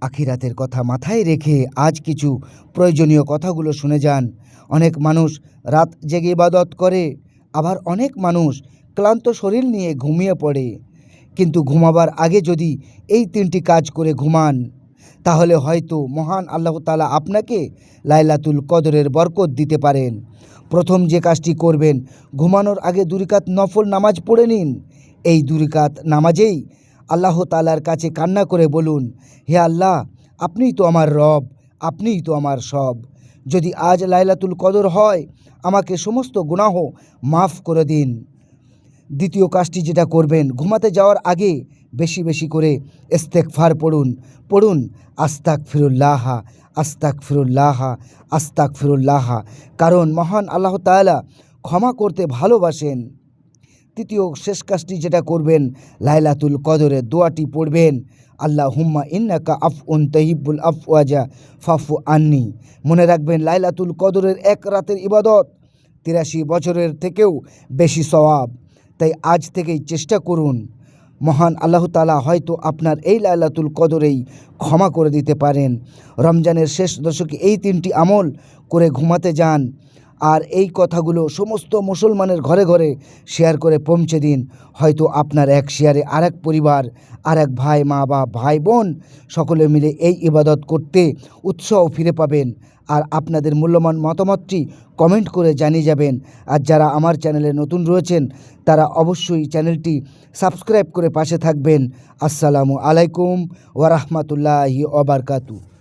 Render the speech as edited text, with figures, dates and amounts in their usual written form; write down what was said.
আখিরাতের কথা মাথায় রেখে আজ কিছু প্রয়োজনীয় কথাগুলো শুনে যান। অনেক মানুষ রাত জেগে ইবাদত করে, আবার অনেক মানুষ ক্লান্ত শরীর নিয়ে ঘুমিয়ে পড়ে। কিন্তু ঘুমাবার আগে যদি এই ৩টি কাজ করে ঘুমান, তাহলে হয়তো মহান আল্লাহ তাআলা আপনাকে লাইলাতুল কদরের বরকত দিতে পারেন। প্রথম যে কাজটি করবেন, ঘুমানোর আগে ২ রাকাত নফল নামাজ পড়ে নিন। এই ২ রাকাত নামাজেই আল্লাহ তাআলার কাছে কান্না করে বলুন, হে আল্লাহ, আপনিই তো আমার রব, আপনিই তো আমার সব। যদি আজ লাইলাতুল কদর হয়, আমাকে সমস্ত গুনাহ মাফ করে দিন। দ্বিতীয় কাজটি যেটা করবেন, ঘুমাতে যাওয়ার আগে বেশি বেশি করে ইস্তেগফার পড়ুন আস্তাগফিরুল্লাহ, আস্তাগফিরুল্লাহ, আস্তাগফিরুল্লাহ। কারণ মহান আল্লাহ তাআলা ক্ষমা করতে ভালোবাসেন। তৃতীয় শেষ কাজটি যেটা করবেন, লাইলাতুল কদরের দোয়াটি পড়বেন, আল্লাহুম্মা ইন্নাকা আফউন তুহিব্বুল আফওয়া ফাফু আন্নি। মনে রাখবেন, লাইলাতুল কদরের এক রাতের ইবাদত ৮৩ বছরের থেকেও বেশি সওয়াব। তাই আজ থেকেই চেষ্টা করুন। মহান আল্লাহ তাআলা হয়তো আপনার এই লাইলাতুল কদরেই ক্ষমা করে দিতে পারেন। রমজানের শেষ দশকে এই ৩টি আমল করে ঘুমাতে যান, আর এই কথাগুলো সমস্ত মুসলমানের ঘরে ঘরে শেয়ার করে পৌঁছে দিন। হয়তো আপনার এক শেয়ারে আরেক পরিবার, আরেক ভাই, মা বা ভাই বোন সকলে মিলে এই ইবাদত করতে উৎসাহ ফিরে পাবেন। আর আপনাদের মূল্যবান মতামতটি কমেন্ট করে জানিয়ে যাবেন। আর যারা আমার চ্যানেলে নতুন রয়েছেন, তারা অবশ্যই চ্যানেলটি সাবস্ক্রাইব করে পাশে থাকবেন। আসসালামু আলাইকুম ওয়া রাহমাতুল্লাহি ওয়া বারাকাতুহু।